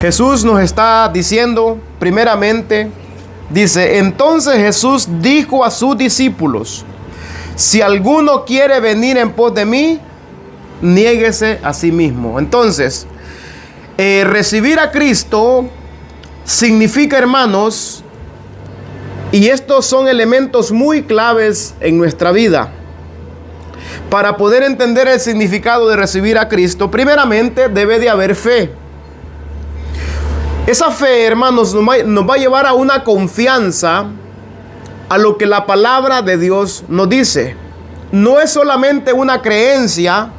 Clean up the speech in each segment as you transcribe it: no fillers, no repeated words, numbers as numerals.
Jesús nos está diciendo, primeramente, dice, entonces Jesús dijo a sus discípulos, si alguno quiere venir en pos de mí, niéguese a sí mismo. Entonces, recibir a Cristo significa, hermanos, y estos son elementos muy claves en nuestra vida. Para poder entender el significado de recibir a Cristo, primeramente debe de haber fe. Esa fe, hermanos, nos va a llevar a una confianza a lo que la palabra de Dios nos dice. No es solamente una creencia,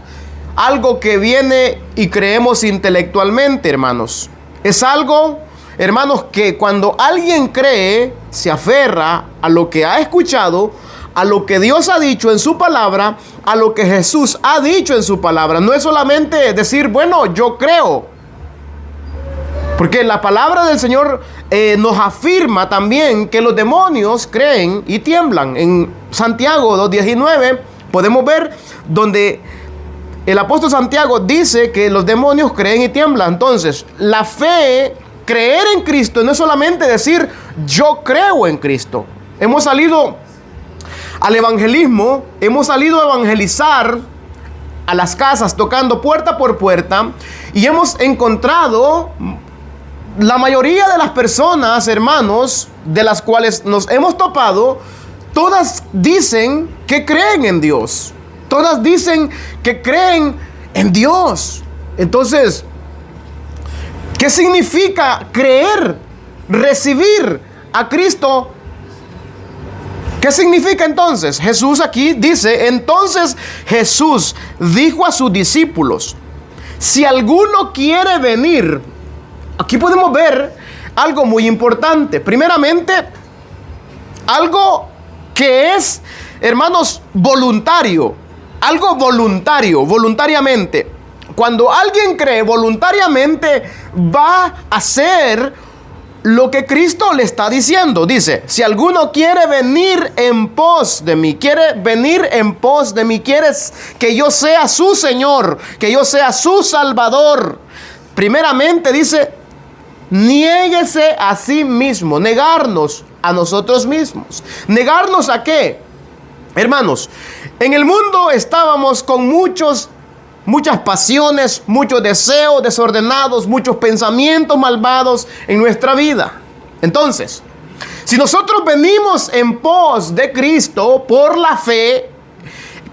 algo que viene y creemos intelectualmente, hermanos. Es algo, hermanos, que cuando alguien cree, se aferra a lo que ha escuchado, a lo que Dios ha dicho en su palabra, a lo que Jesús ha dicho en su palabra. No es solamente decir, bueno, yo creo. Porque la palabra del Señor nos afirma también que los demonios creen y tiemblan. En Santiago 2:19 podemos ver donde el apóstol Santiago dice que los demonios creen y tiemblan. Entonces, la fe, creer en Cristo, no es solamente decir yo creo en Cristo. Hemos salido al evangelismo, hemos salido a evangelizar a las casas, tocando puerta por puerta, y hemos encontrado la mayoría de las personas, hermanos, de las cuales nos hemos topado, todas dicen que creen en Dios. Todas dicen que creen en Dios. Entonces, ¿qué significa creer, recibir a Cristo? ¿Qué significa entonces? Jesús aquí dice, entonces Jesús dijo a sus discípulos, si alguno quiere venir. Aquí podemos ver algo muy importante. Primeramente, algo que es, hermanos, voluntario. Algo voluntario, voluntariamente. Cuando alguien cree voluntariamente, va a hacer lo que Cristo le está diciendo. Dice, si alguno quiere venir en pos de mí, quiere venir en pos de mí, quieres que yo sea su Señor, que yo sea su Salvador. Primeramente dice, niéguese a sí mismo, negarnos a nosotros mismos. ¿Negarnos a qué? Hermanos, en el mundo estábamos con muchas pasiones, muchos deseos desordenados, muchos pensamientos malvados en nuestra vida. Entonces, si nosotros venimos en pos de Cristo por la fe,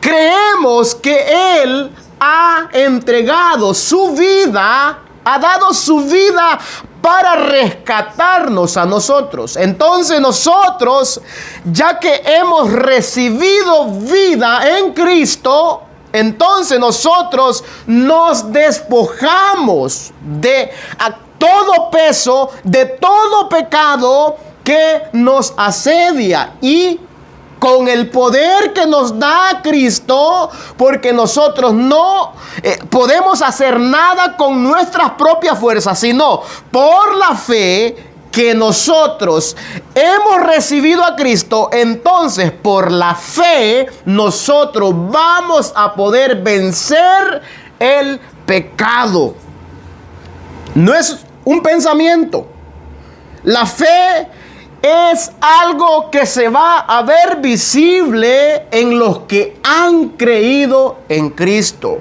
creemos que Él ha entregado su vida, ha dado su vida para rescatarnos a nosotros. Entonces nosotros, ya que hemos recibido vida en Cristo, entonces nosotros nos despojamos de todo peso, de todo pecado que nos asedia, y con el poder que nos da Cristo, porque nosotros no podemos hacer nada con nuestras propias fuerzas, sino por la fe que nosotros hemos recibido a Cristo. Entonces, por la fe, nosotros vamos a poder vencer el pecado. No es un pensamiento. La fe es algo que se va a ver visible en los que han creído en Cristo.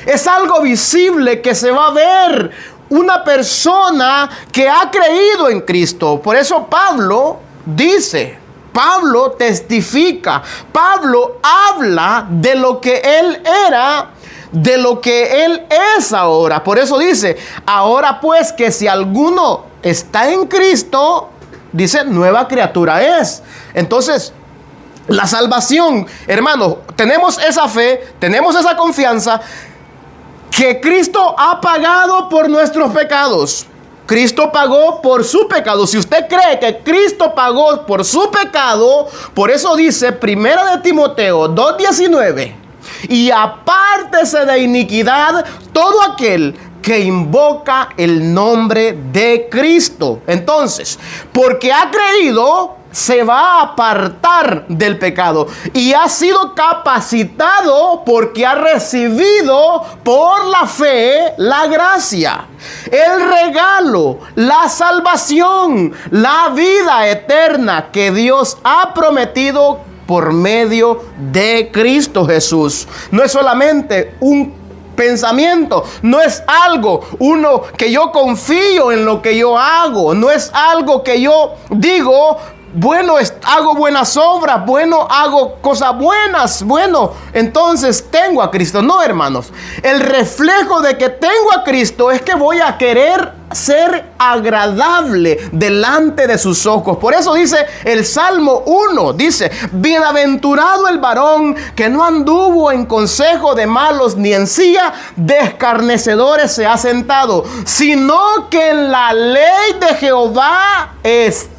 Es algo visible que se va a ver una persona que ha creído en Cristo. Por eso Pablo dice, Pablo testifica, Pablo habla de lo que él era, de lo que él es ahora. Por eso dice, ahora pues que si alguno está en Cristo, dice, nueva criatura es. Entonces, la salvación, hermanos, tenemos esa fe, tenemos esa confianza que Cristo ha pagado por nuestros pecados. Cristo pagó por su pecado. Si usted cree que Cristo pagó por su pecado, por eso dice 1 de Timoteo 2:19, y apártese de iniquidad todo aquel que invoca el nombre de Cristo. Entonces, porque ha creído, se va a apartar del pecado y ha sido capacitado porque ha recibido por la fe la gracia, el regalo, la salvación, la vida eterna que Dios ha prometido por medio de Cristo Jesús. No es solamente un pensamiento, no es algo que yo confío en lo que yo hago, no es algo que yo digo, bueno, hago buenas obras, bueno, hago cosas buenas, bueno, entonces tengo a Cristo. No, hermanos, el reflejo de que tengo a Cristo es que voy a querer ser agradable delante de sus ojos. Por eso dice el Salmo 1, dice: bienaventurado el varón que no anduvo en consejo de malos, ni en silla de escarnecedores se ha sentado, sino que en la ley de Jehová está.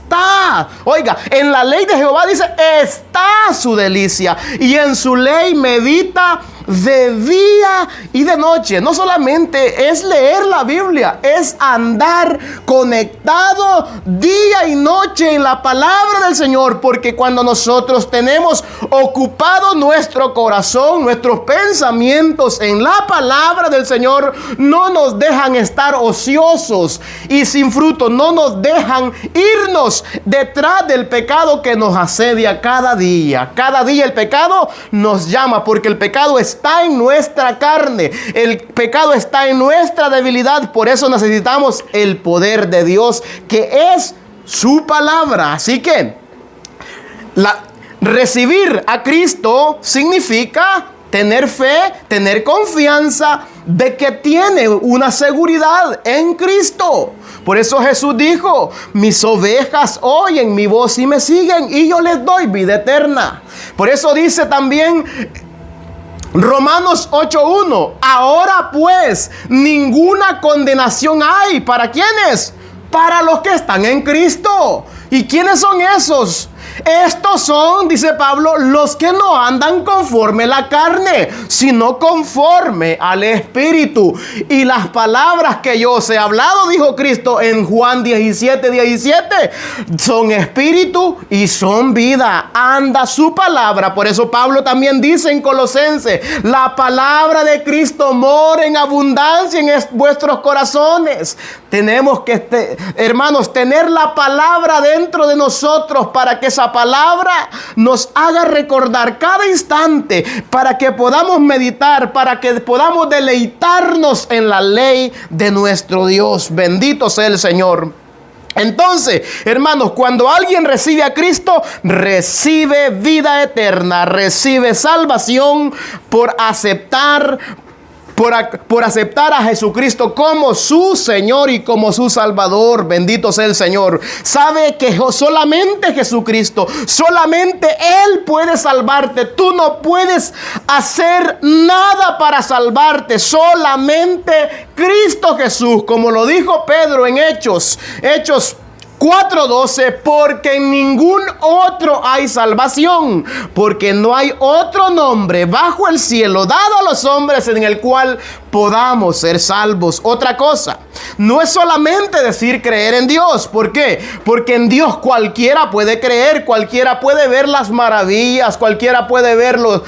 Oiga, en la ley de Jehová dice está su delicia, y en su ley medita de día y de noche. No solamente es leer la Biblia, es andar conectado día y noche en la palabra del Señor, porque cuando nosotros tenemos ocupado nuestro corazón, nuestros pensamientos en la palabra del Señor, no nos dejan estar ociosos y sin fruto, no nos dejan irnos detrás del pecado que nos asedia cada día. Cada día el pecado nos llama, porque el pecado está en nuestra carne, el pecado está en nuestra debilidad. Por eso necesitamos el poder de Dios, que es su palabra. Así que recibir a Cristo significa tener fe, tener confianza de que tiene una seguridad en Cristo. Por eso Jesús dijo: mis ovejas oyen mi voz y me siguen, y yo les doy vida eterna. Por eso dice también Romanos 8:1: ahora pues ninguna condenación hay. ¿Para quiénes? Para los que están en Cristo. ¿Y quiénes son esos? Estos son, dice Pablo, los que no andan conforme a la carne, sino conforme al Espíritu. Y las palabras que yo os he hablado, dijo Cristo en Juan 17:17, son espíritu y son vida. Anda su palabra. Por eso Pablo también dice en Colosenses: la palabra de Cristo mora en abundancia en vuestros corazones. Tenemos que, hermanos, tener la palabra dentro de nosotros para que esa palabra nos haga recordar cada instante, para que podamos meditar, para que podamos deleitarnos en la ley de nuestro Dios. Bendito sea el Señor. Entonces, hermanos, cuando alguien recibe a Cristo, recibe vida eterna, recibe salvación por aceptar a Jesucristo como su Señor y como su Salvador. Bendito sea el Señor. Sabe que solamente Jesucristo, solamente Él puede salvarte. Tú no puedes hacer nada para salvarte. Solamente Cristo Jesús, como lo dijo Pedro en Hechos 4:12, porque en ningún otro hay salvación, porque no hay otro nombre bajo el cielo dado a los hombres en el cual podamos ser salvos. Otra cosa, no es solamente decir creer en Dios. ¿Por qué? Porque en Dios cualquiera puede creer, cualquiera puede ver las maravillas, cualquiera puede verlo,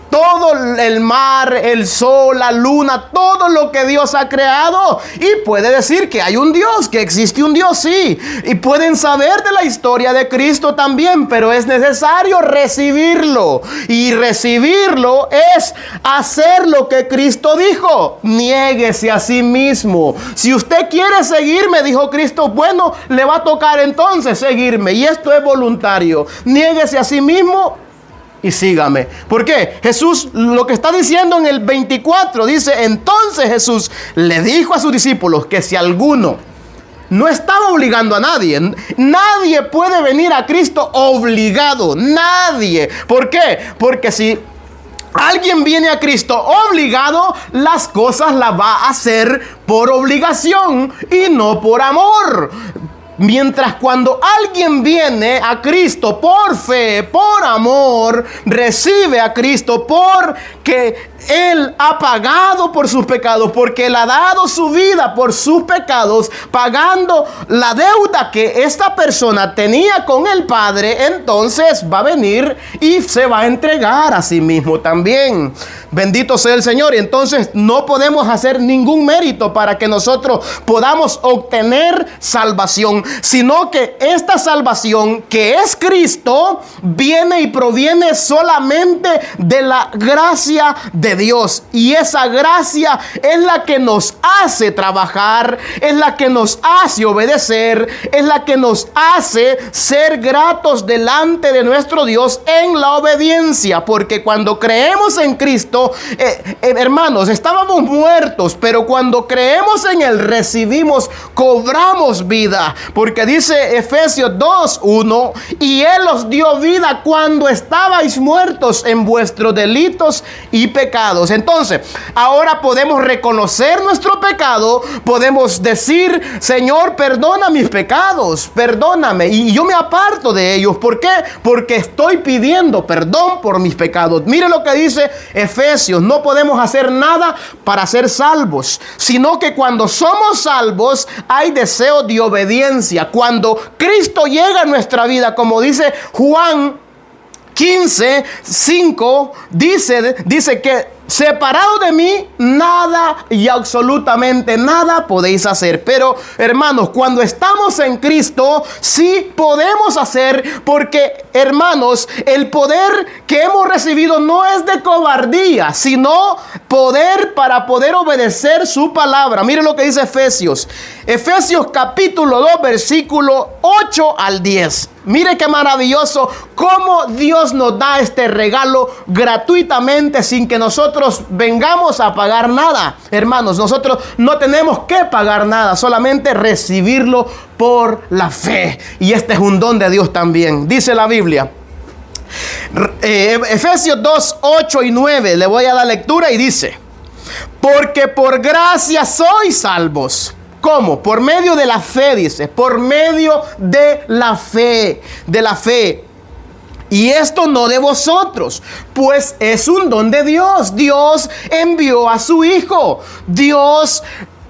todo el mar, el sol, la luna, todo lo que Dios ha creado, y puede decir que hay un Dios, que existe un Dios, sí, y pueden saber de la historia de Cristo también, pero es necesario recibirlo, y recibirlo es hacer lo que Cristo dijo: niéguese a sí mismo. Si usted quiere seguirme, dijo Cristo, bueno, le va a tocar entonces seguirme, y esto es voluntario. Niéguese a sí mismo y sígame. ¿Por qué? Jesús lo que está diciendo en el 24 dice: entonces Jesús le dijo a sus discípulos que si alguno, no estaba obligando a nadie. Nadie puede venir a Cristo obligado. Nadie. ¿Por qué? Porque si alguien viene a Cristo obligado, las cosas las va a hacer por obligación y no por amor. Mientras cuando alguien viene a Cristo por fe, por amor, recibe a Cristo que Él ha pagado por sus pecados, porque Él ha dado su vida por sus pecados, pagando la deuda que esta persona tenía con el Padre. Entonces va a venir y se va a entregar a sí mismo también. Bendito sea el Señor. Y entonces no podemos hacer ningún mérito para que nosotros podamos obtener salvación, sino que esta salvación, que es Cristo, viene y proviene solamente de la gracia de Dios. Y esa gracia es la que nos hace trabajar, es la que nos hace obedecer, es la que nos hace ser gratos delante de nuestro Dios en la obediencia. Porque cuando creemos en Cristo, hermanos, estábamos muertos, pero cuando creemos en Él, recibimos, cobramos vida. Porque dice Efesios 2:1, y Él os dio vida cuando estabais muertos en vuestros delitos y pecados. Entonces, ahora podemos reconocer nuestro pecado, podemos decir: Señor, perdona mis pecados, perdóname, y yo me aparto de ellos. ¿Por qué? Porque estoy pidiendo perdón por mis pecados. Mire lo que dice Efesios: no podemos hacer nada para ser salvos, sino que cuando somos salvos hay deseo de obediencia. Cuando Cristo llega a nuestra vida, como dice Juan 15:5, dice que separado de mí, nada y absolutamente nada podéis hacer. Pero, hermanos, cuando estamos en Cristo, sí podemos hacer, porque, hermanos, el poder que hemos recibido no es de cobardía, sino poder para poder obedecer su palabra. Mire lo que dice Efesios capítulo 2, versículo 8 al 10. Mire qué maravilloso cómo Dios nos da este regalo gratuitamente, sin que nosotros vengamos a pagar nada. Hermanos, nosotros no tenemos que pagar nada, solamente recibirlo por la fe. Y este es un don de Dios también. Dice la Biblia, Efesios 2, 8 y 9, le voy a dar lectura y dice: porque por gracia sois salvos. ¿Cómo? Por medio de la fe, dice. Por medio de la fe. De la fe. Y esto no de vosotros, pues es un don de Dios. Dios envió a su Hijo. Dios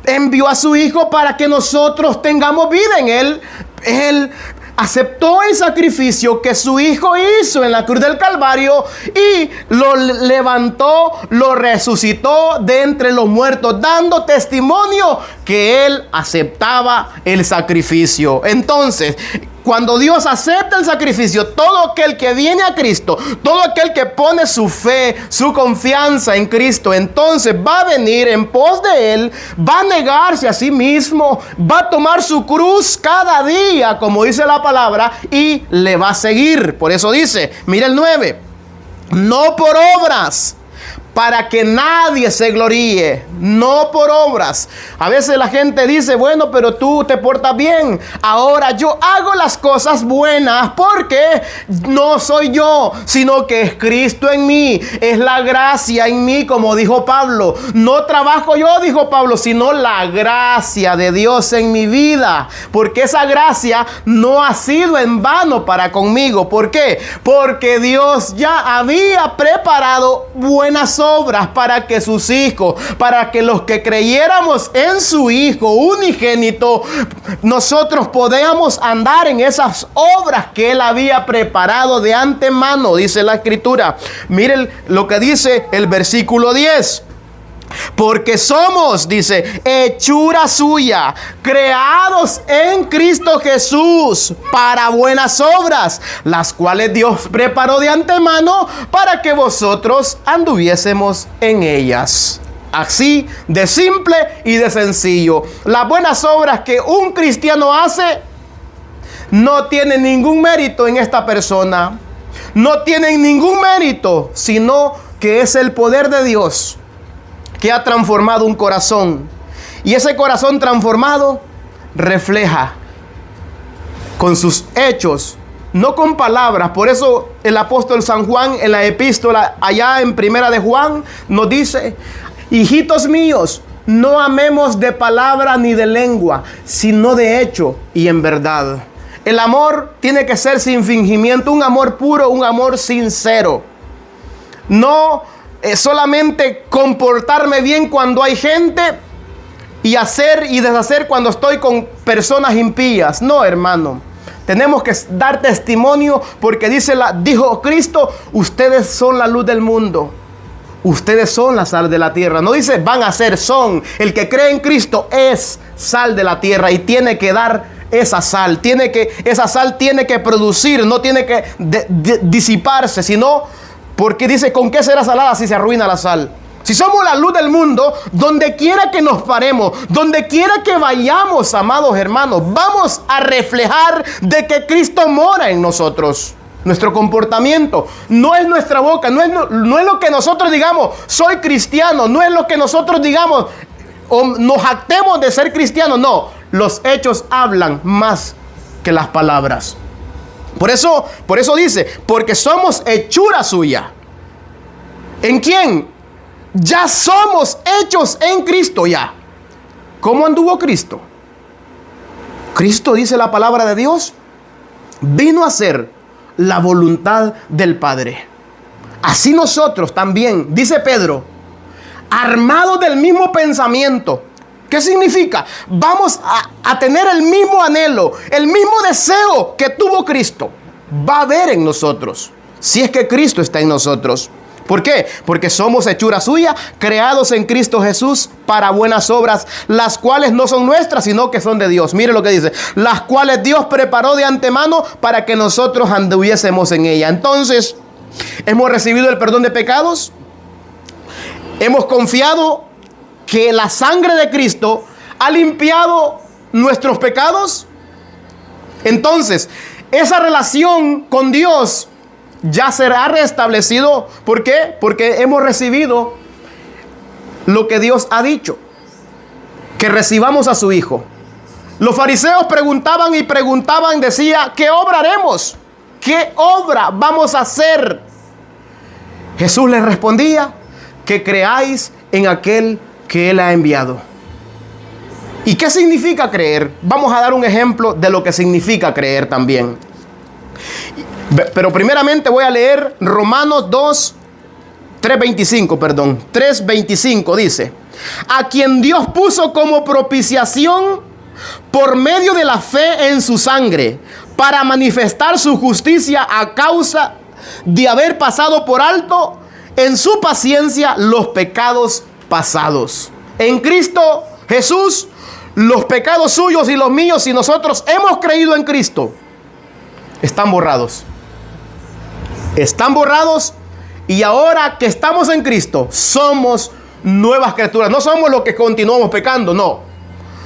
envió a su Hijo para que nosotros tengamos vida en Él. Él aceptó el sacrificio que su Hijo hizo en la cruz del Calvario y lo levantó, lo resucitó de entre los muertos, dando testimonio que Él aceptaba el sacrificio. Entonces, cuando Dios acepta el sacrificio, todo aquel que viene a Cristo, todo aquel que pone su fe, su confianza en Cristo, entonces va a venir en pos de Él, va a negarse a sí mismo, va a tomar su cruz cada día, como dice la palabra, y le va a seguir. Por eso dice, mira el 9, no por obras, para que nadie se gloríe, no por obras. A veces la gente dice: bueno, pero tú te portas bien. Ahora yo hago las cosas buenas porque no soy yo, sino que es Cristo en mí, es la gracia en mí, como dijo Pablo. No trabajo yo, dijo Pablo, sino la gracia de Dios en mi vida, porque esa gracia no ha sido en vano para conmigo. ¿Por qué? Porque Dios ya había preparado buenas obras para que sus hijos, para que los que creyéramos en su Hijo unigénito, nosotros podamos andar en esas obras que Él había preparado de antemano, dice la Escritura. Miren lo que dice el versículo 10. Porque somos, dice, hechura suya, creados en Cristo Jesús para buenas obras, las cuales Dios preparó de antemano para que vosotros anduviésemos en ellas. Así de simple y de sencillo. Las buenas obras que un cristiano hace no tienen ningún mérito en esta persona. No tienen ningún mérito, sino que es el poder de Dios que ha transformado un corazón. Y ese corazón transformado refleja con sus hechos, no con palabras. Por eso el apóstol San Juan en la epístola allá en Primera de Juan nos dice: hijitos míos, no amemos de palabra ni de lengua, sino de hecho y en verdad. El amor tiene que ser sin fingimiento, un amor puro, un amor sincero. No solamente comportarme bien cuando hay gente y hacer y deshacer cuando estoy con personas impías. No, hermano. Tenemos que dar testimonio porque dijo Cristo, ustedes son la luz del mundo. Ustedes son la sal de la tierra. No dice van a ser, son. El que cree en Cristo es sal de la tierra y tiene que dar esa sal. Esa sal tiene que producir, no tiene que disiparse, sino porque dice, ¿con qué será salada si se arruina la sal? Si somos la luz del mundo, donde quiera que nos paremos, donde quiera que vayamos, amados hermanos, vamos a reflejar de que Cristo mora en nosotros. Nuestro comportamiento no es nuestra boca, no es lo que nosotros digamos, soy cristiano, no es lo que nosotros digamos o nos jactemos de ser cristianos, no. Los hechos hablan más que las palabras. Por eso dice, porque somos hechura suya. ¿En quién? Ya somos hechos en Cristo ya. ¿Cómo anduvo Cristo? Cristo, dice la palabra de Dios, vino a hacer la voluntad del Padre. Así nosotros también, dice Pedro, armados del mismo pensamiento. ¿Qué significa? Vamos a tener el mismo anhelo, el mismo deseo que tuvo Cristo. Va a haber en nosotros, si es que Cristo está en nosotros. ¿Por qué? Porque somos hechura suya, creados en Cristo Jesús para buenas obras, las cuales no son nuestras, sino que son de Dios. Mire lo que dice, las cuales Dios preparó de antemano para que nosotros anduviésemos en ella. Entonces, hemos recibido el perdón de pecados, hemos confiado que la sangre de Cristo ha limpiado nuestros pecados. Entonces, esa relación con Dios ya será restablecido. ¿Por qué? Porque hemos recibido lo que Dios ha dicho, que recibamos a su Hijo. Los fariseos preguntaban y preguntaban, decía, ¿qué obra haremos? ¿Qué obra vamos a hacer? Jesús les respondía, que creáis en aquel que Él ha enviado. ¿Y qué significa creer? Vamos a dar un ejemplo de lo que significa creer también. Pero primeramente voy a leer Romanos 3:25 dice, a quien Dios puso como propiciación por medio de la fe en su sangre, para manifestar su justicia a causa de haber pasado por alto en su paciencia los pecados pasados. En Cristo Jesús, los pecados suyos y los míos, si nosotros hemos creído en Cristo, están borrados. Están borrados, y ahora que estamos en Cristo, somos nuevas criaturas. No somos los que continuamos pecando, no.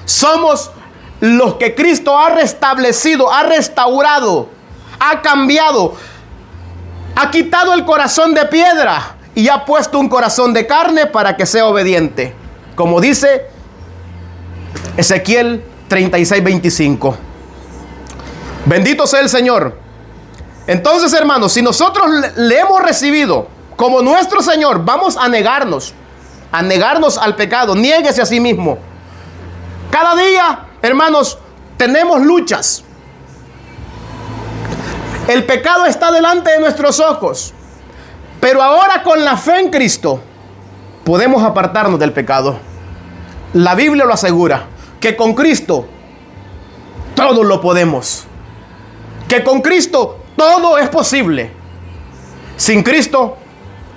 Somos los que Cristo ha restablecido, ha restaurado, ha cambiado, ha quitado el corazón de piedra y ha puesto un corazón de carne para que sea obediente. Como dice Ezequiel 36:25. Bendito sea el Señor. Entonces, hermanos, si nosotros le hemos recibido como nuestro Señor, vamos a negarnos al pecado. Niéguese a sí mismo. Cada día, hermanos, tenemos luchas. El pecado está delante de nuestros ojos. Pero ahora con la fe en Cristo podemos apartarnos del pecado. La Biblia lo asegura, que con Cristo todo lo podemos. Que con Cristo todo es posible. Sin Cristo,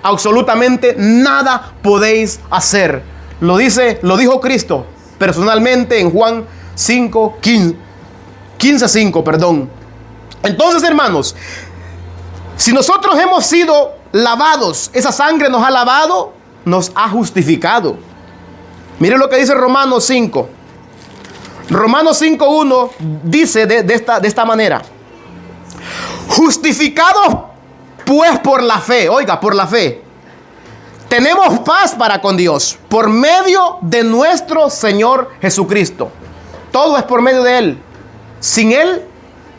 absolutamente nada podéis hacer. Lo dijo Cristo personalmente en Juan 15:5. Entonces, hermanos, si nosotros hemos sido lavados, esa sangre nos ha lavado, nos ha justificado. Mire lo que dice Romanos 5. Romanos 5:1 dice de esta manera: justificados pues por la fe, oiga, por la fe, tenemos paz para con Dios por medio de nuestro Señor Jesucristo. Todo es por medio de Él. Sin Él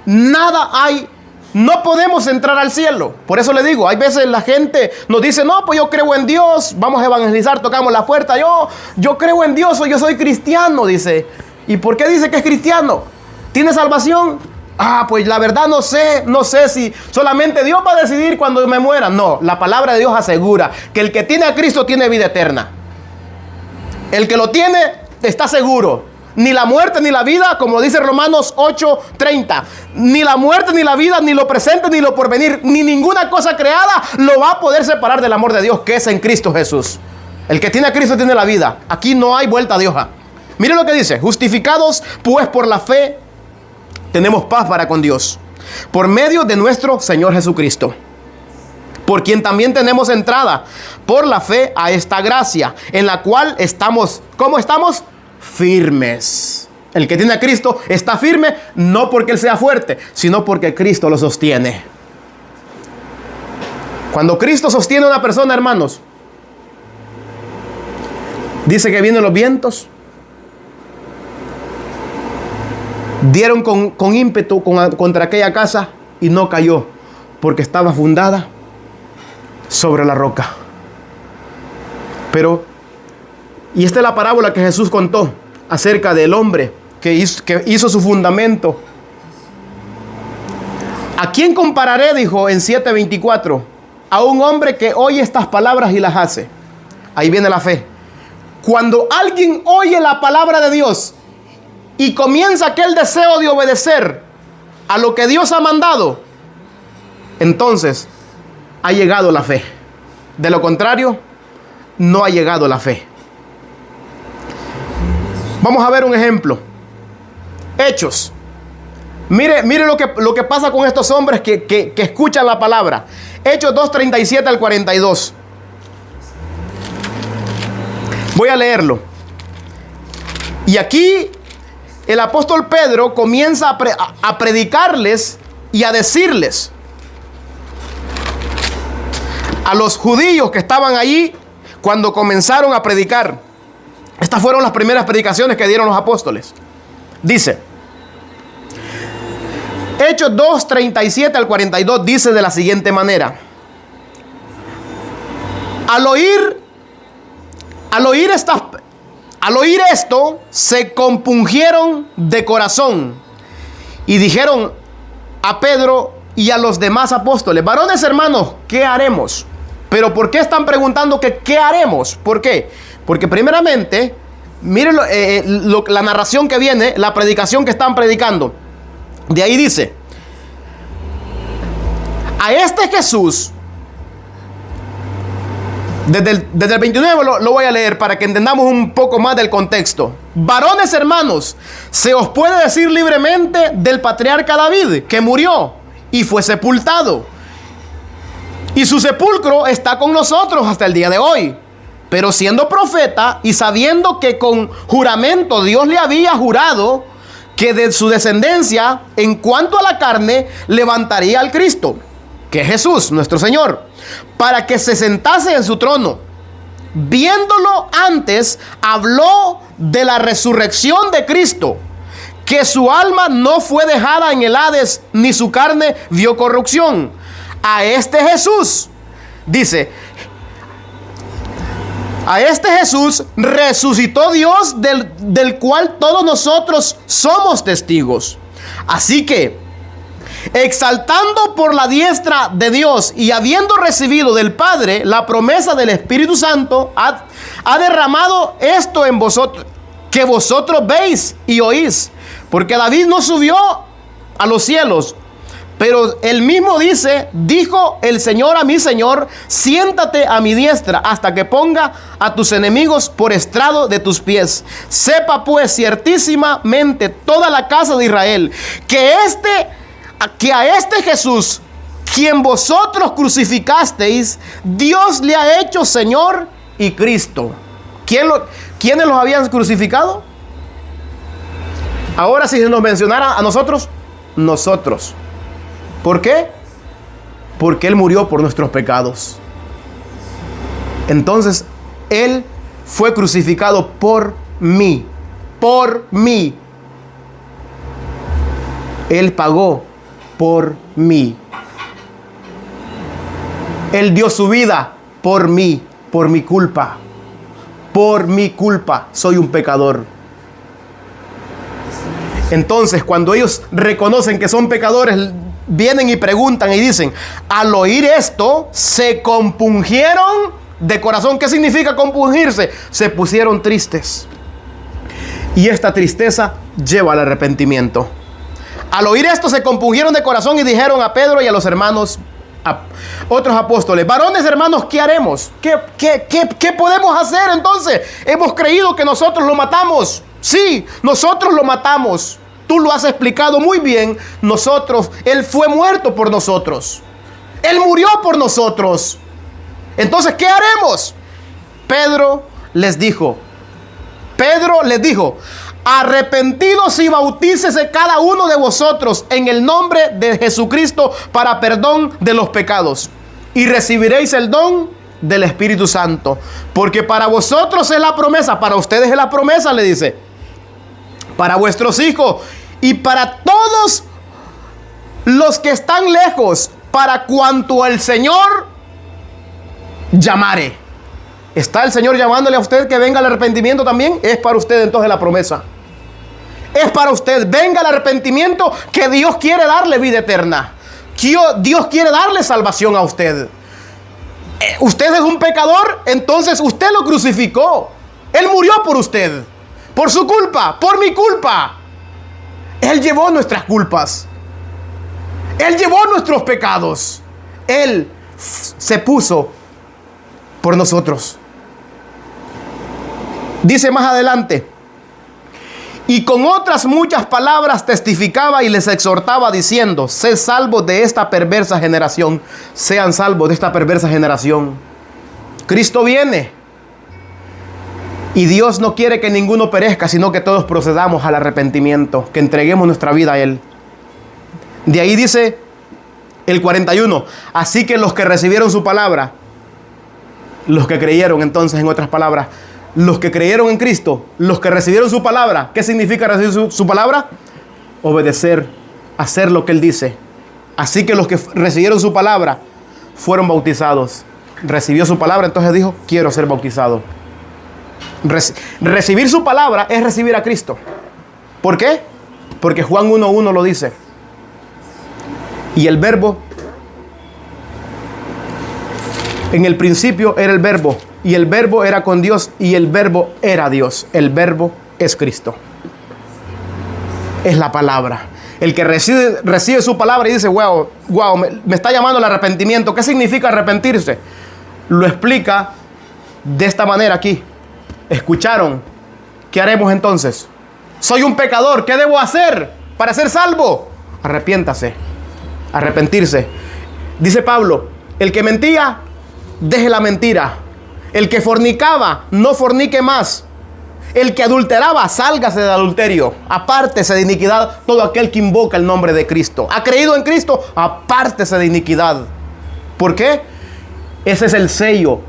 nada hay. No podemos entrar al cielo. Por eso le digo, hay veces la gente nos dice, no, pues yo creo en Dios, vamos a evangelizar, tocamos la puerta, yo creo en Dios o yo soy cristiano, dice. ¿Y por qué dice que es cristiano? ¿Tiene salvación? Pues la verdad no sé si solamente Dios va a decidir cuando me muera. No, la palabra de Dios asegura que el que tiene a Cristo tiene vida eterna. El que lo tiene está seguro. Ni la muerte ni la vida, como dice Romanos 8:30, ni la muerte ni la vida, ni lo presente ni lo porvenir, ni ninguna cosa creada lo va a poder separar del amor de Dios que es en Cristo Jesús. El que tiene a Cristo tiene la vida. Aquí no hay vuelta de hoja. Mire lo que dice: justificados pues por la fe, tenemos paz para con Dios, por medio de nuestro Señor Jesucristo, por quien también tenemos entrada por la fe a esta gracia, en la cual estamos, ¿cómo estamos? Firmes. El que tiene a Cristo está firme, no porque Él sea fuerte, sino porque Cristo lo sostiene. Cuando Cristo sostiene a una persona, hermanos, dice que vienen los vientos, dieron con ímpetu contra aquella casa y no cayó, porque estaba fundada sobre la roca. Y esta es la parábola que Jesús contó acerca del hombre que hizo su fundamento. ¿A quién compararé? Dijo en 7:24. A un hombre que oye estas palabras y las hace. Ahí viene la fe. Cuando alguien oye la palabra de Dios y comienza aquel deseo de obedecer a lo que Dios ha mandado, entonces ha llegado la fe. De lo contrario, no ha llegado la fe. Vamos a ver un ejemplo. Hechos. Mire lo que pasa con estos hombres que escuchan la palabra. Hechos 2:37 al 42. Voy a leerlo. Y aquí el apóstol Pedro comienza a predicarles y a decirles a los judíos que estaban allí cuando comenzaron a predicar. Estas fueron las primeras predicaciones que dieron los apóstoles. Dice, Hechos 2:37 al 42 dice de la siguiente manera: Al oír esto, se compungieron de corazón y dijeron a Pedro y a los demás apóstoles: varones hermanos, ¿qué haremos? Pero ¿por qué están preguntando que qué haremos? ¿Por qué? Porque primeramente, miren la narración que viene, la predicación que están predicando. De ahí dice: a este Jesús, desde el 29 lo voy a leer para que entendamos un poco más del contexto. Varones hermanos, se os puede decir libremente del patriarca David, que murió y fue sepultado, y su sepulcro está con nosotros hasta el día de hoy. Pero siendo profeta y sabiendo que con juramento Dios le había jurado que de su descendencia, en cuanto a la carne, levantaría al Cristo, que es Jesús, nuestro Señor, para que se sentase en su trono. Viéndolo antes, habló de la resurrección de Cristo, que su alma no fue dejada en el Hades, ni su carne vio corrupción. A este Jesús, dice, a este Jesús resucitó Dios, del cual todos nosotros somos testigos. Así que, exaltando por la diestra de Dios y habiendo recibido del Padre la promesa del Espíritu Santo, ha derramado esto en vosotros, que vosotros veis y oís. Porque David no subió a los cielos, pero él mismo dice: dijo el Señor a mi Señor, siéntate a mi diestra hasta que ponga a tus enemigos por estrado de tus pies. Sepa pues ciertísimamente toda la casa de Israel que a este Jesús, quien vosotros crucificasteis, Dios le ha hecho Señor y Cristo. ¿Quiénes los habían crucificado? Ahora, si se nos mencionara a nosotros, nosotros. ¿Por qué? Porque Él murió por nuestros pecados. Entonces, Él fue crucificado por mí. Por mí. Él pagó por mí. Él dio su vida por mí, por mi culpa. Por mi culpa soy un pecador. Entonces, cuando ellos reconocen que son pecadores, vienen y preguntan y dicen, al oír esto, se compungieron de corazón. ¿Qué significa compungirse? Se pusieron tristes. Y esta tristeza lleva al arrepentimiento. Al oír esto, se compungieron de corazón y dijeron a Pedro y a los hermanos, a otros apóstoles, varones, hermanos, ¿qué haremos? ¿Qué podemos hacer entonces? Hemos creído que nosotros lo matamos. Sí, nosotros lo matamos. Tú lo has explicado muy bien. Él fue muerto por nosotros. Él murió por nosotros. Entonces, ¿qué haremos? Pedro les dijo, arrepentidos y bautícese cada uno de vosotros en el nombre de Jesucristo para perdón de los pecados, y recibiréis el don del Espíritu Santo, porque para vosotros es la promesa, para ustedes es la promesa, le dice, para vuestros hijos y para todos los que están lejos, para cuanto el Señor llamare. ¿Está el Señor llamándole a usted que venga al arrepentimiento también? Es para usted entonces la promesa. Es para usted. Venga al arrepentimiento, que Dios quiere darle vida eterna. Dios quiere darle salvación a usted. Usted es un pecador, entonces usted lo crucificó. Él murió por usted. Por su culpa, por mi culpa. Él llevó nuestras culpas. Él llevó nuestros pecados. Él se puso por nosotros. Dice más adelante, y con otras muchas palabras testificaba y les exhortaba diciendo, sed salvos de esta perversa generación. Sean salvos de esta perversa generación. Cristo viene. Y Dios no quiere que ninguno perezca, sino que todos procedamos al arrepentimiento, que entreguemos nuestra vida a Él. De ahí dice el 41, así que los que recibieron su palabra, los que creyeron, entonces, en otras palabras, los que creyeron en Cristo, los que recibieron su palabra. ¿Qué significa recibir su palabra? Obedecer, hacer lo que Él dice. Así que los que recibieron su palabra fueron bautizados. Recibió su palabra, entonces dijo, quiero ser bautizado. Recibir su palabra es recibir a Cristo. ¿Por qué? Porque Juan 1:1 lo dice. Y el verbo, en el principio era el verbo, y el verbo era con Dios, y el verbo era Dios. El verbo es Cristo. Es la palabra. El que recibe su palabra y dice, wow, me está llamando al arrepentimiento. ¿Qué significa arrepentirse? Lo explica de esta manera aquí. ¿Escucharon? ¿Qué haremos entonces? Soy un pecador. ¿Qué debo hacer para ser salvo? Arrepiéntase. Arrepentirse. Dice Pablo, el que mentía, deje la mentira. El que fornicaba, no fornique más. El que adulteraba, sálgase del adulterio. Apártese de iniquidad todo aquel que invoca el nombre de Cristo. ¿Ha creído en Cristo? Apártese de iniquidad. ¿Por qué? Ese es el sello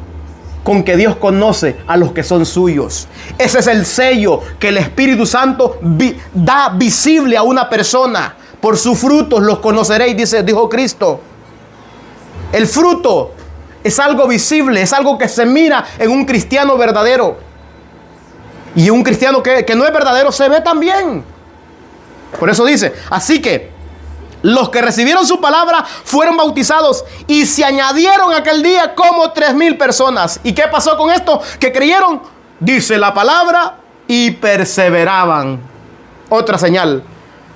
con que Dios conoce a los que son suyos. Ese es el sello que el Espíritu Santo da visible a una persona. Por sus frutos los conoceréis, dijo Cristo. El fruto es algo visible, es algo que se mira en un cristiano verdadero. Y un cristiano que no es verdadero se ve también. Por eso dice, así que los que recibieron su palabra fueron bautizados y se añadieron aquel día como 3,000 personas. ¿Y qué pasó con esto? Que creyeron, dice la palabra, y perseveraban. Otra señal.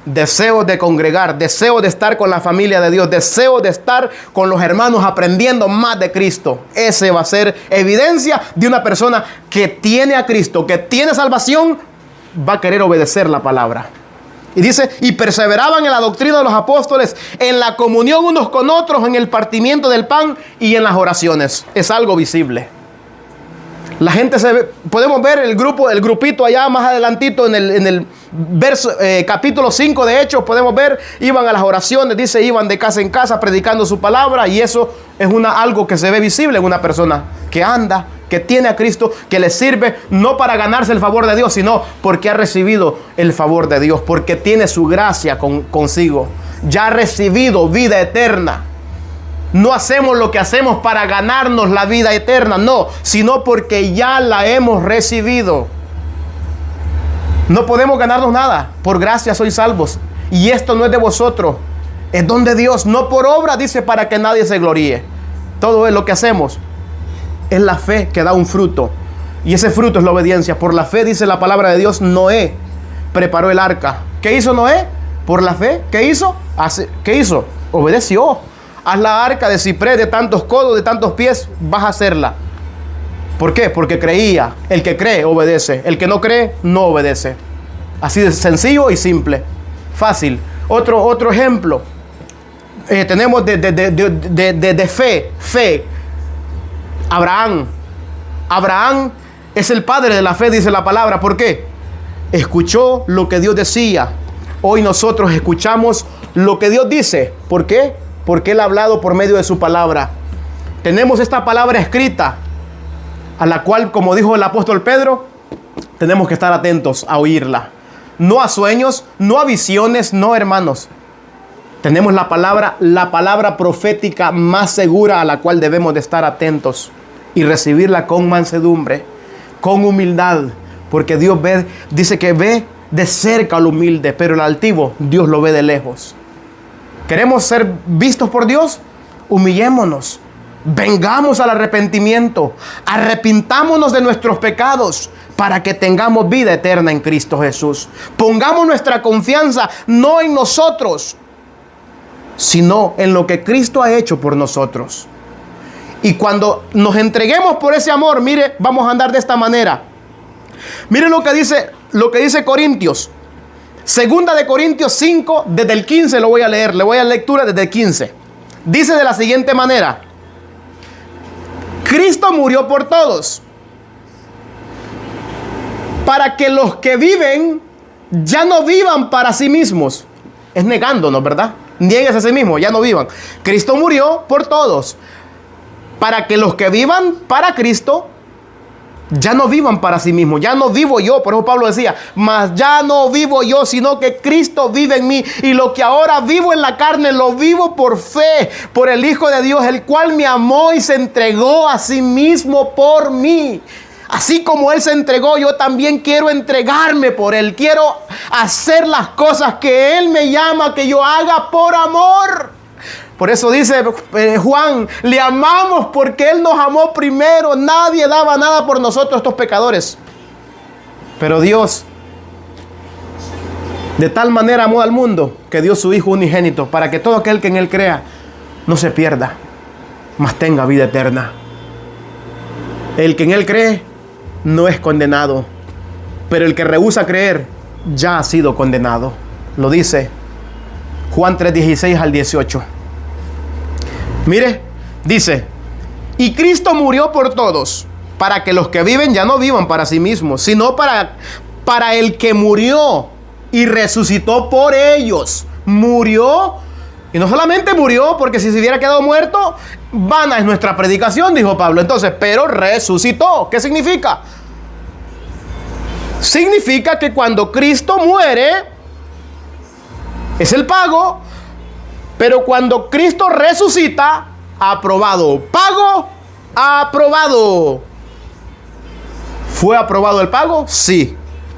Deseo de congregar, deseo de estar con la familia de Dios, deseo de estar con los hermanos aprendiendo más de Cristo. Ese va a ser evidencia de una persona que tiene a Cristo, que tiene salvación, va a querer obedecer la palabra. Y dice, y perseveraban en la doctrina de los apóstoles, en la comunión unos con otros, en el partimiento del pan y en las oraciones. Es algo visible. La gente podemos ver el grupito allá más adelantito en el verso, capítulo 5 de Hechos, podemos ver, iban a las oraciones, dice, iban de casa en casa predicando su palabra, y eso es algo que se ve visible en una persona que anda, que tiene a Cristo, que le sirve no para ganarse el favor de Dios, sino porque ha recibido el favor de Dios, porque tiene su gracia consigo, ya ha recibido vida eterna. No hacemos lo que hacemos para ganarnos la vida eterna, no, sino porque ya la hemos recibido. No podemos ganarnos nada. Por gracia sois salvos. Y esto no es de vosotros, es don de Dios. No por obra, dice, para que nadie se gloríe. Todo es lo que hacemos. Es la fe que da un fruto. Y ese fruto es la obediencia. Por la fe, dice la palabra de Dios, Noé preparó el arca. ¿Qué hizo Noé? Por la fe. ¿Qué hizo? ¿Qué hizo? Obedeció. Haz la arca de ciprés de tantos codos, de tantos pies. Vas a hacerla. ¿Por qué? Porque creía. El que cree, obedece. El que no cree, no obedece. Así de sencillo y simple. Fácil. Otro ejemplo. Tenemos de fe. Fe. Abraham. Abraham es el padre de la fe, dice la palabra. ¿Por qué? Escuchó lo que Dios decía. Hoy nosotros escuchamos lo que Dios dice. ¿Por qué? Porque Él ha hablado por medio de su palabra. Tenemos esta palabra escrita, a la cual, como dijo el apóstol Pedro, tenemos que estar atentos a oírla. No a sueños, no a visiones, no, hermanos. Tenemos la palabra profética más segura, a la cual debemos de estar atentos y recibirla con mansedumbre, con humildad, porque Dios dice que ve de cerca al humilde, pero el altivo Dios lo ve de lejos. ¿Queremos ser vistos por Dios? Humillémonos, vengamos al arrepentimiento, arrepintámonos de nuestros pecados para que tengamos vida eterna en Cristo Jesús. Pongamos nuestra confianza no en nosotros, sino en lo que Cristo ha hecho por nosotros. Y cuando nos entreguemos por ese amor, mire, vamos a andar de esta manera. Mire lo que dice Corintios. Segunda de Corintios 5, desde el 15 lo voy a leer. Le voy a lectura desde el 15. Dice de la siguiente manera: Cristo murió por todos, para que los que viven ya no vivan para sí mismos. Es negándonos, ¿verdad? Niegues a sí mismo, ya no vivan. Cristo murió por todos, para que los que vivan para Cristo ya no vivan para sí mismos. Ya no vivo yo, por eso Pablo decía, mas ya no vivo yo, sino que Cristo vive en mí. Y lo que ahora vivo en la carne, lo vivo por fe, por el Hijo de Dios, el cual me amó y se entregó a sí mismo por mí. Así como Él se entregó, yo también quiero entregarme por Él. Quiero hacer las cosas que Él me llama que yo haga por amor. Por eso dice Juan, le amamos porque Él nos amó primero. Nadie daba nada por nosotros, estos pecadores. Pero Dios de tal manera amó al mundo que dio su Hijo unigénito, para que todo aquel que en Él crea no se pierda, mas tenga vida eterna. El que en Él cree no es condenado, pero el que rehúsa creer ya ha sido condenado. Lo dice Juan 3:16 al 18. Mire, dice: y Cristo murió por todos, para que los que viven ya no vivan para sí mismos, sino para el que murió y resucitó por ellos. Murió, y no solamente murió, porque si se hubiera quedado muerto, vana es nuestra predicación, dijo Pablo. Entonces, pero resucitó. ¿Qué significa? Significa que cuando Cristo muere, es el pago. Pero cuando Cristo resucita, aprobado. Pago, aprobado. ¿Fue aprobado el pago? Sí.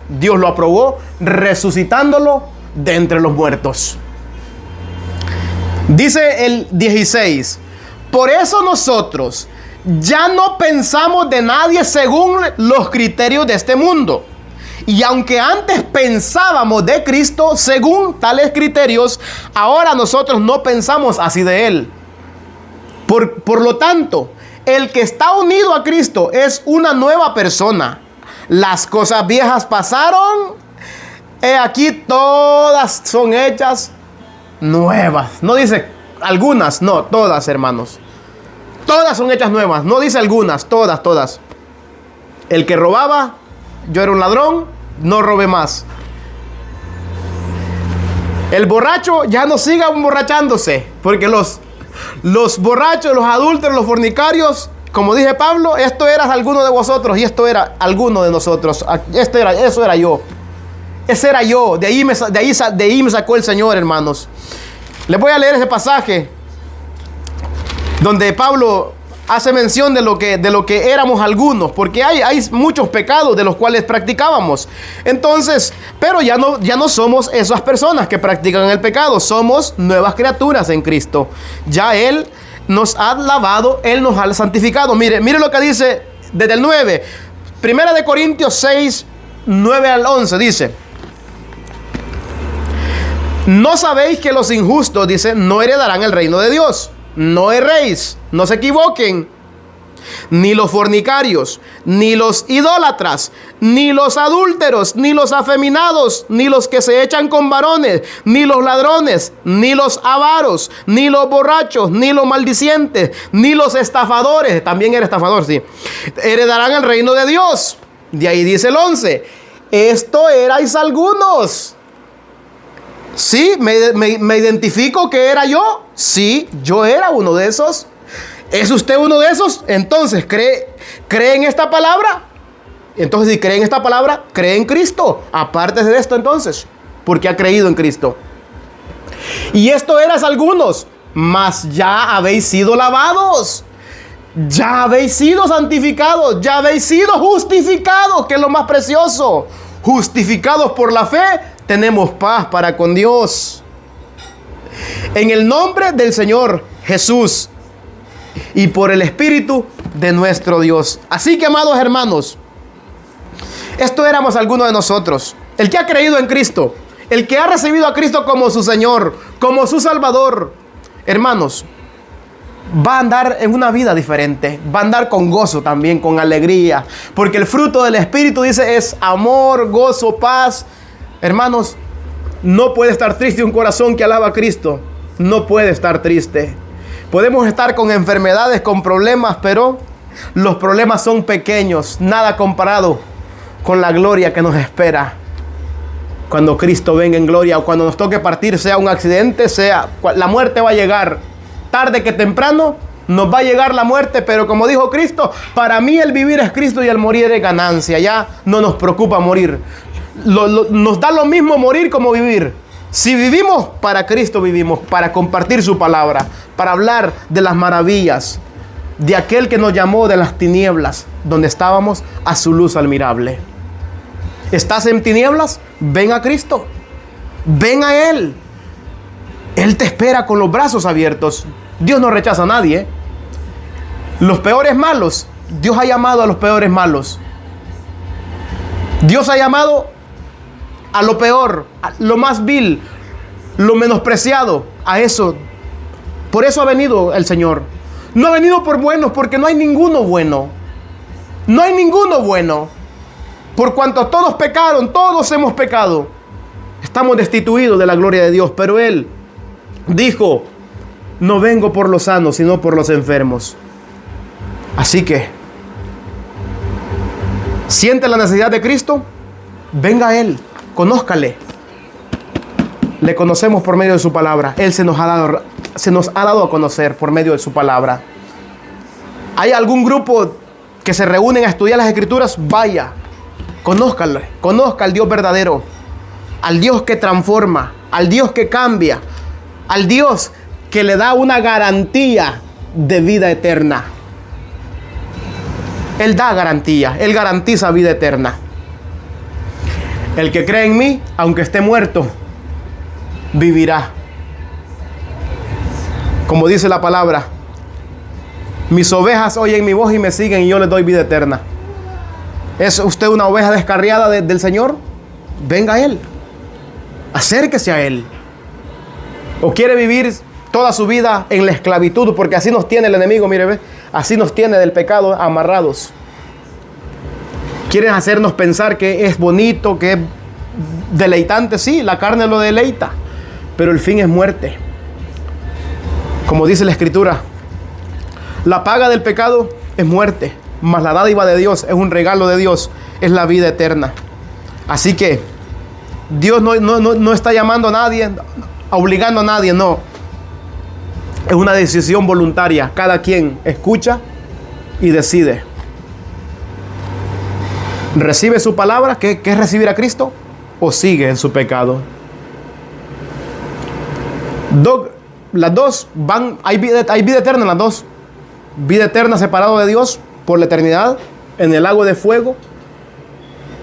Dios lo aprobó resucitándolo de entre los muertos. Dice el 16: por eso nosotros ya no pensamos de nadie según los criterios de este mundo. Y aunque antes pensábamos de Cristo según tales criterios, ahora nosotros no pensamos así de Él. Por lo tanto, el que está unido a Cristo es una nueva persona. Las cosas viejas pasaron, he aquí todas son hechas nuevas. No dice algunas, no, todas, hermanos. Todas son hechas nuevas. No dice algunas, todas. El que robaba, yo era un ladrón, no robe más. El borracho ya no siga emborrachándose, porque los borrachos, los adúlteros, los fornicarios, como dije Pablo, esto era alguno de vosotros y esto era alguno de nosotros. Eso era yo. Ese era yo. De ahí me sacó el Señor, hermanos. Les voy a leer ese pasaje donde Pablo hace mención de lo que éramos algunos, porque hay muchos pecados de los cuales practicábamos. Entonces, pero ya no somos esas personas que practican el pecado, somos nuevas criaturas en Cristo. Ya Él nos ha lavado, Él nos ha santificado. Mire lo que dice desde el 9, 1 Corintios 6, 9 al 11, dice: ¿no sabéis que los injustos, dice, no heredarán el reino de Dios? No erréis, no se equivoquen. Ni los fornicarios, ni los idólatras, ni los adúlteros, ni los afeminados, ni los que se echan con varones, ni los ladrones, ni los avaros, ni los borrachos, ni los maldicientes, ni los estafadores, también era estafador, sí, heredarán el reino de Dios. De ahí dice el 11, esto erais algunos. Sí, me identifico que era yo. Sí, yo era uno de esos. ¿Es usted uno de esos? Entonces, ¿cree en esta palabra? Entonces, si cree en esta palabra, cree en Cristo. Apártese de esto entonces, porque ha creído en Cristo. Y esto eras algunos, mas ya habéis sido lavados. Ya habéis sido santificados. Ya habéis sido justificados, que es lo más precioso. Justificados por la fe, tenemos paz para con Dios. En el nombre del Señor Jesús y por el Espíritu de nuestro Dios. Así que, amados hermanos, esto éramos algunos de nosotros. El que ha creído en Cristo, el que ha recibido a Cristo como su Señor, como su Salvador, hermanos, va a andar en una vida diferente. Va a andar con gozo también, con alegría. Porque el fruto del Espíritu, dice, es amor, gozo, paz. Hermanos, no puede estar triste un corazón que alaba a Cristo. No puede estar triste. Podemos estar con enfermedades, con problemas, pero los problemas son pequeños, nada comparado con la gloria que nos espera cuando Cristo venga en gloria, o cuando nos toque partir, sea un accidente, sea la muerte va a llegar. Tarde que temprano nos va a llegar la muerte, pero como dijo Cristo, para mí el vivir es Cristo y el morir es ganancia. Ya no nos preocupa morir. Nos da lo mismo morir como vivir. Si vivimos, para Cristo vivimos, para compartir su palabra, para hablar de las maravillas de aquel que nos llamó de las tinieblas donde estábamos a su luz admirable. ¿Estás en tinieblas? Ven a Cristo, ven a Él. Él te espera con los brazos abiertos. Dios no rechaza a nadie. Los peores malos, Dios ha llamado a los peores malos. Dios ha llamado a lo peor, a lo más vil, lo menospreciado, a eso. Por eso ha venido el Señor. No ha venido por buenos, porque no hay ninguno bueno. No hay ninguno bueno. Por cuanto todos pecaron, todos hemos pecado. Estamos destituidos de la gloria de Dios. Pero Él dijo, no vengo por los sanos, sino por los enfermos. Así que, ¿siente la necesidad de Cristo? Venga a Él. Conózcale. Le conocemos por medio de su palabra. Él se nos ha dado a conocer por medio de su palabra. ¿Hay algún grupo que se reúnen a estudiar las Escrituras? Vaya, conózcale. Conozca al Dios verdadero, al Dios que transforma, al Dios que cambia, al Dios que le da una garantía de vida eterna. Él da garantía, Él garantiza vida eterna. El que cree en mí, aunque esté muerto, vivirá. Como dice la palabra, mis ovejas oyen mi voz y me siguen y yo les doy vida eterna. ¿Es usted una oveja descarriada del Señor? Venga a Él. Acérquese a Él. ¿O quiere vivir toda su vida en la esclavitud? Porque así nos tiene el enemigo, mire, ve. Así nos tiene del pecado amarrados. Quieren hacernos pensar que es bonito, que es deleitante. Sí, la carne lo deleita, pero el fin es muerte. Como dice la Escritura, la paga del pecado es muerte, mas la dádiva de Dios es un regalo de Dios, es la vida eterna. Así que Dios no está llamando a nadie, obligando a nadie, no. Es una decisión voluntaria. Cada quien escucha y decide. ¿Recibe su palabra? ¿Qué es recibir a Cristo? ¿O sigue en su pecado? Las dos van, hay vida eterna en las dos. vida eterna separado de Dios por la eternidad en el lago de fuego.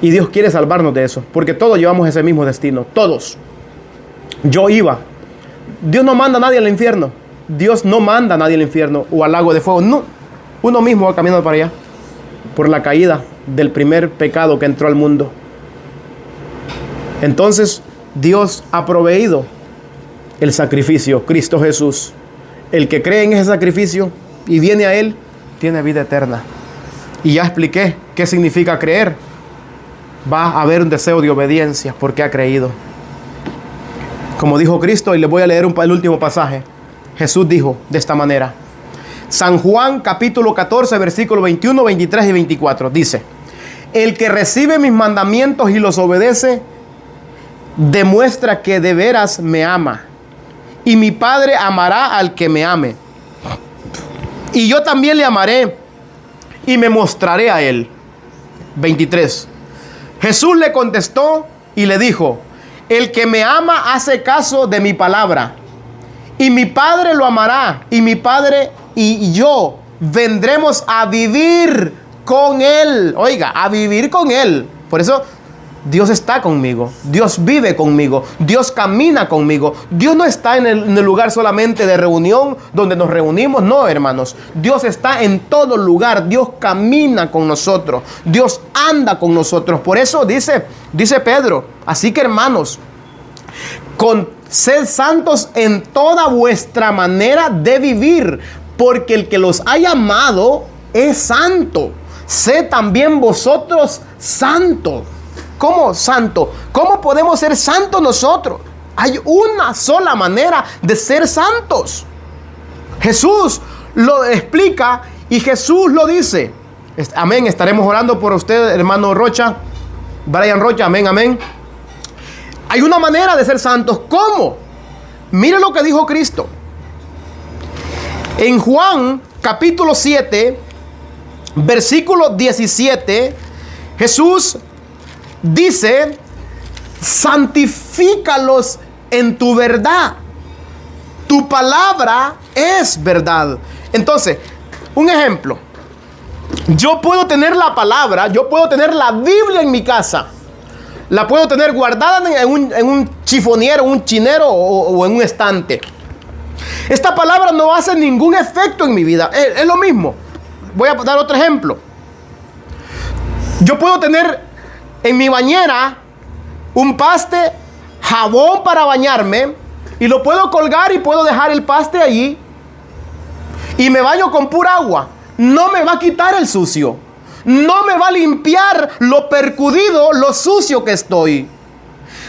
Y Dios quiere salvarnos de eso, porque todos llevamos ese mismo destino, todos. Yo iba. Dios no manda a nadie al infierno. Dios no manda a nadie al infierno o al lago de fuego. No, uno mismo va caminando para allá por la caída del primer pecado que entró al mundo. Entonces Dios ha proveído el sacrificio, Cristo Jesús. El que cree en ese sacrificio y viene a Él, tiene vida eterna. Y ya expliqué qué significa creer. Va a haber un deseo de obediencia porque ha creído. Como dijo Cristo, y les voy a leer el último pasaje. Jesús dijo de esta manera. San Juan capítulo 14, versículos 21, 23 y 24. Dice: el que recibe mis mandamientos y los obedece, demuestra que de veras me ama. Y mi Padre amará al que me ame. Y yo también le amaré y me mostraré a él. 23. Jesús le contestó y le dijo: el que me ama hace caso de mi palabra. Y mi Padre lo amará. Y mi Padre y yo vendremos a vivir con él. Oiga, a vivir con él. Por eso Dios está conmigo. Dios vive conmigo. Dios camina conmigo. Dios no está en el lugar solamente de reunión donde nos reunimos. No, hermanos. Dios está en todo lugar. Dios camina con nosotros. Dios anda con nosotros. Por eso dice Pedro: así que, hermanos, sed santos en toda vuestra manera de vivir, porque el que los ha llamado es santo. Sed también vosotros santos. ¿Cómo santo? ¿Cómo podemos ser santos nosotros? Hay una sola manera de ser santos. Jesús lo explica y Jesús lo dice. Amén. Estaremos orando por usted, hermano Rocha, Brian Rocha. Amén, amén. Hay una manera de ser santos. ¿Cómo? Mire lo que dijo Cristo. En Juan capítulo 7, versículo 17, Jesús dice: santifícalos en tu verdad. Tu palabra es verdad. Entonces, un ejemplo. Yo puedo tener la palabra, yo puedo tener la Biblia en mi casa. La puedo tener guardada en un chifoniero, un chinero o en un estante. Esta palabra no hace ningún efecto en mi vida. Es lo mismo. Voy a dar otro ejemplo. Yo puedo tener en mi bañera un paste, jabón para bañarme, y lo puedo colgar y puedo dejar el paste allí y me baño con pura agua. No me va a quitar el sucio, no me va a limpiar lo percudido, lo sucio que estoy.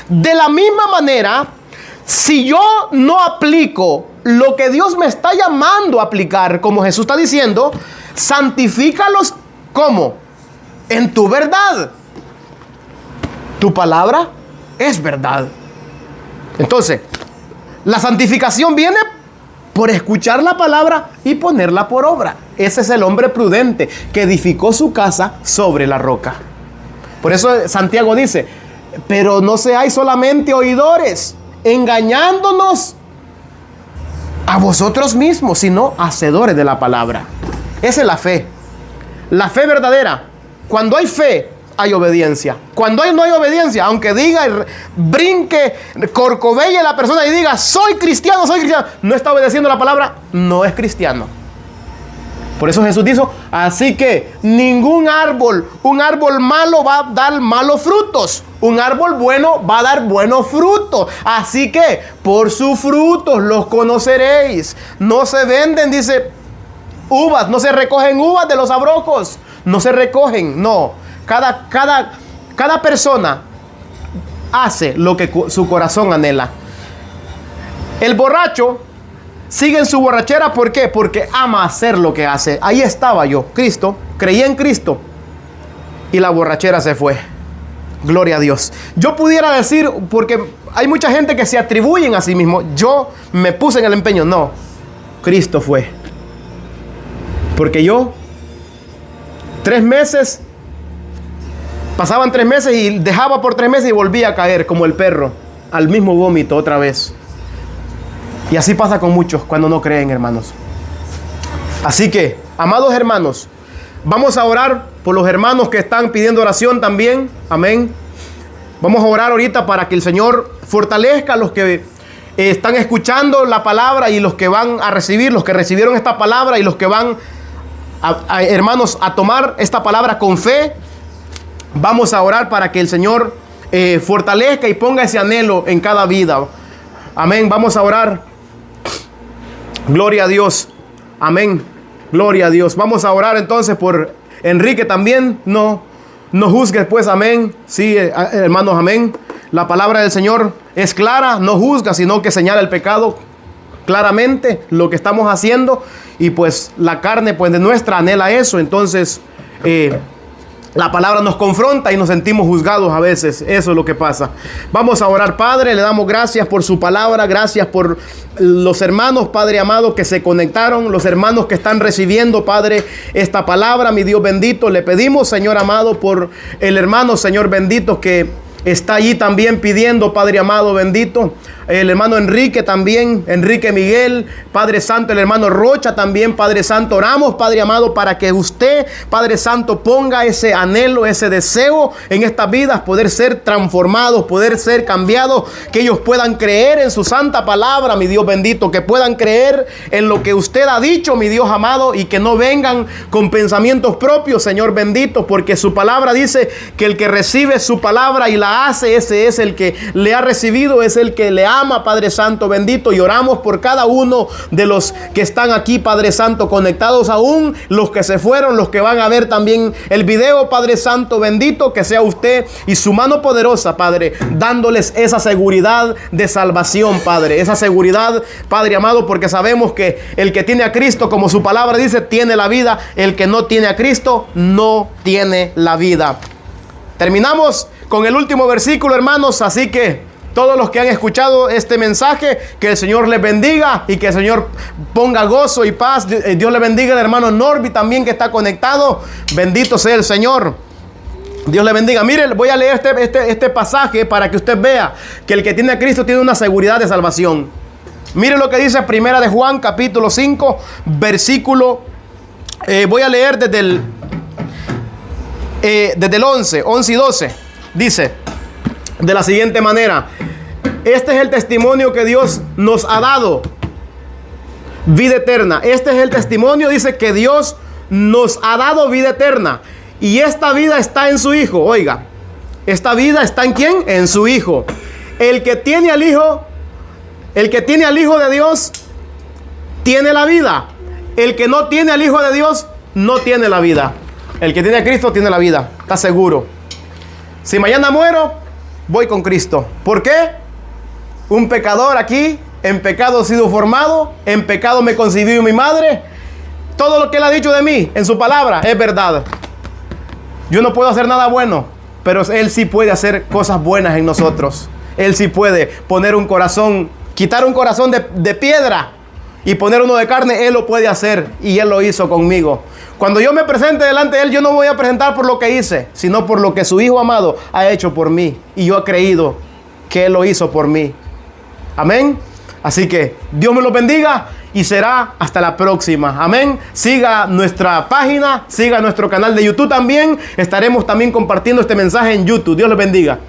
De la misma manera, si yo no aplico lo que Dios me está llamando a aplicar, como Jesús está diciendo, santifícalos. ¿Cómo? En tu verdad. Tu palabra es verdad. Entonces, la santificación viene por escuchar la palabra y ponerla por obra. Ese es el hombre prudente que edificó su casa sobre la roca. Por eso Santiago dice: pero no seáis solamente oidores, engañándonos a vosotros mismos, sino hacedores de la palabra. Esa es la fe. La fe verdadera. Cuando hay fe, hay obediencia. Cuando no hay obediencia, aunque diga, brinque, corcovelle la persona y diga: soy cristiano, no está obedeciendo la palabra, no es cristiano. Por eso Jesús dijo: así que un árbol malo va a dar malos frutos, un árbol bueno va a dar buenos frutos. Así que por sus frutos los conoceréis. No se venden, dice, uvas, no se recogen uvas de los abrojos, no se recogen, no. Cada persona hace lo que su corazón anhela. El borracho sigue en su borrachera. ¿Por qué? Porque ama hacer lo que hace. Ahí estaba yo, Cristo, creí en Cristo y la borrachera se fue. Gloria a Dios. Yo pudiera decir, porque hay mucha gente que se atribuyen a sí mismo, yo me puse en el empeño. No, Cristo fue. Porque yo 3 meses, pasaban 3 meses y dejaba por 3 meses y volvía a caer como el perro al mismo vómito otra vez. Y así pasa con muchos cuando no creen, hermanos. Así que Amados hermanos, vamos a orar por los hermanos que están pidiendo oración también. Amén. Vamos a orar ahorita para que el Señor fortalezca a los que están escuchando la palabra y los que van a recibir, los que recibieron esta palabra y los que van, hermanos, a tomar esta palabra con fe. Vamos a orar para que el Señor fortalezca y ponga ese anhelo en cada vida. Amén. Vamos a orar. Gloria a Dios. Amén. Gloria a Dios. Vamos a orar entonces por Enrique también. No juzgues pues. Amén. Sí, hermanos, amén. La palabra del Señor es clara. No juzga, sino que señala el pecado claramente, lo que estamos haciendo. Y pues la carne pues de nuestra anhela eso. Entonces la palabra nos confronta y nos sentimos juzgados a veces. Eso es lo que pasa. Vamos a orar. Padre, le damos gracias por su palabra. Gracias por los hermanos, Padre amado, que se conectaron. Los hermanos que están recibiendo, Padre, esta palabra. Mi Dios bendito, le pedimos, Señor amado, por el hermano, Señor bendito, que está allí también pidiendo, Padre amado, bendito. El hermano Enrique también, Enrique Miguel, Padre Santo, el hermano Rocha también, Padre Santo. Oramos, Padre amado, para que usted, Padre Santo, ponga ese anhelo, ese deseo en estas vidas, poder ser transformados, poder ser cambiados, que ellos puedan creer en su santa palabra, mi Dios bendito, que puedan creer en lo que usted ha dicho, mi Dios amado, y que no vengan con pensamientos propios, Señor bendito, porque su palabra dice que el que recibe su palabra y la hace, ese es el que le ha recibido, es el que le ama, Padre Santo bendito. Y oramos por cada uno de los que están aquí, Padre Santo, conectados aún, los que se fueron, los que van a ver también el video, Padre Santo bendito, que sea usted y su mano poderosa, Padre, dándoles esa seguridad de salvación, Padre, esa seguridad, Padre amado, porque sabemos que el que tiene a Cristo, como su palabra dice, tiene la vida. El que no tiene a Cristo no tiene la vida. Terminamos con el último versículo, hermanos, así que todos los que han escuchado este mensaje, que el Señor les bendiga y que el Señor ponga gozo y paz. Dios le bendiga al hermano Norby también, que está conectado. Bendito sea el Señor. Dios le bendiga. Mire, voy a leer este pasaje para que usted vea que el que tiene a Cristo tiene una seguridad de salvación. Mire lo que dice Primera de Juan, capítulo 5, versículo, voy a leer desde el 11 y 12. Dice de la siguiente manera: este es el testimonio que Dios nos ha dado, vida eterna. Este es el testimonio, dice, que Dios nos ha dado vida eterna. Y esta vida está en su Hijo. Oiga, esta vida está ¿en quién? En su Hijo. El que tiene al Hijo de Dios, tiene la vida. El que no tiene al Hijo de Dios, no tiene la vida. El que tiene a Cristo tiene la vida. Está seguro. Si mañana muero, voy con Cristo. ¿Por qué? Un pecador aquí, en pecado he sido formado, en pecado me concibió mi madre. Todo lo que Él ha dicho de mí en su palabra es verdad. Yo no puedo hacer nada bueno, pero Él sí puede hacer cosas buenas en nosotros. Él sí puede poner un corazón, quitar un corazón de piedra y poner uno de carne. Él lo puede hacer, y Él lo hizo conmigo. Cuando yo me presente delante de Él, yo no voy a presentar por lo que hice, sino por lo que su Hijo amado ha hecho por mí. Y yo he creído que Él lo hizo por mí. Amén. Así que Dios me lo bendiga y será hasta la próxima. Amén. Siga nuestra página, siga nuestro canal de YouTube también. Estaremos también compartiendo este mensaje en YouTube. Dios les bendiga.